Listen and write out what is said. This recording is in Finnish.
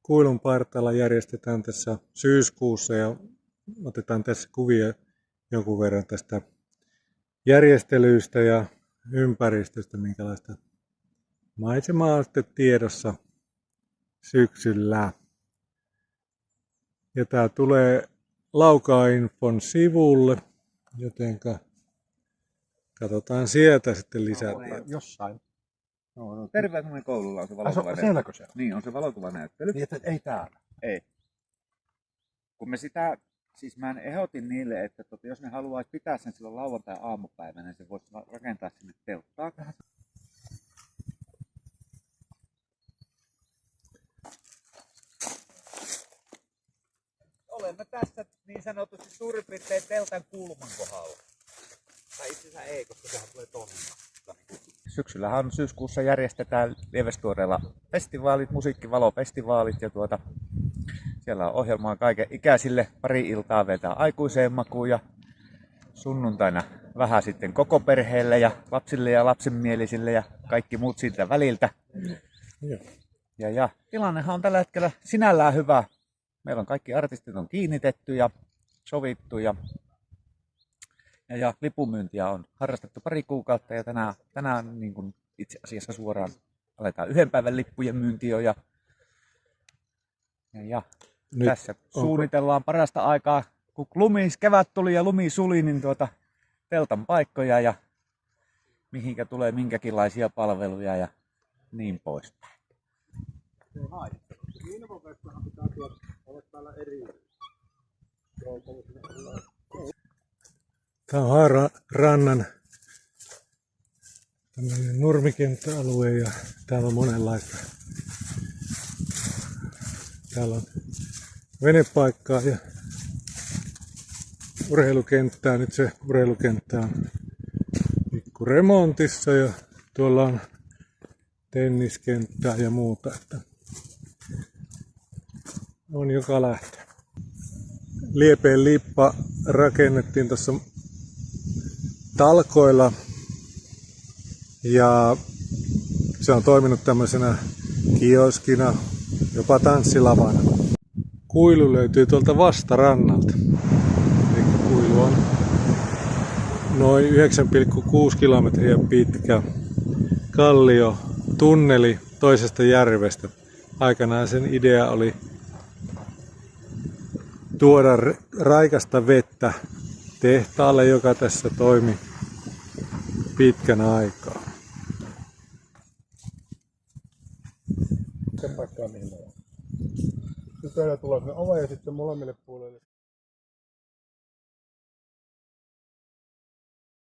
Kuilun partaalla järjestetään tässä syyskuussa ja otetaan tässä kuvia jonkun verran tästä järjestelyistä ja ympäristöstä, minkälaista maisemaa on sitten tiedossa syksyllä. Ja tää tulee Laukaa-infon sivulle, jotenka katsotaan sieltä sitten lisää. Jossain. No, Tervetuloa koululla on se valokuvanäyttely. Sielläkö se on? Niin, on se valokuvanäyttely. Niin, että ei täällä. Ei. Kun me sitä, siis mä ehdotin niille, että jos ne haluaisi pitää sen silloin lauantai-aamupäivänä, niin se voisi rakentaa sinne telttaa. Olemme tässä niin sanotusti suurin piirtein teltan kulman kohdalla. Tai itse asiassa ei, koska sehän tulee tonne. Syksyllähän syyskuussa järjestetään Lievestuoreella festivaalit, musiikkivalofestivaalit ja siellä on ohjelmaa kaiken ikäisille. Pari iltaa vetää aikuiseen makuun ja sunnuntaina vähän sitten koko perheelle ja lapsille ja lapsenmielisille ja kaikki muut siltä väliltä. Ja tilannehan on tällä hetkellä sinällään hyvä. Meillä on kaikki artistit on kiinnitetty ja sovittu ja lipunmyyntiä on harrastettu pari kuukautta ja tänään niin kuin itse asiassa suoraan aletaan yhden päivän lippujen myynti jo ja tässä suunnitellaan parasta aikaa, kun kevät tuli ja lumi suli, niin teltan paikkoja ja mihinkä tulee minkäkinlaisia palveluja ja niin poispäin. Tämä on Haaranrannan nurmikenttäalue ja täällä on monenlaista. Täällä on venepaikkaa ja urheilukenttää. Nyt se urheilukenttä on pikku remontissa ja tuolla on tenniskenttää ja muuta. Että on joka lähtö. Liepeen lippa rakennettiin tuossa talkoilla ja se on toiminut tämmöisenä kioskina, jopa tanssilavana. Kuilu löytyy tuolta vastarannalta. Eli kuilu on noin 9,6 kilometriä pitkä kallio tunneli toisesta järvestä. Aikanaan sen idea oli tuoda raikasta vettä tehtaalle, joka tässä toimi pitkän aikaa. Se paikkaa mihin me on. Sitten tulee sinne ove ja sitten molemmille puolelle.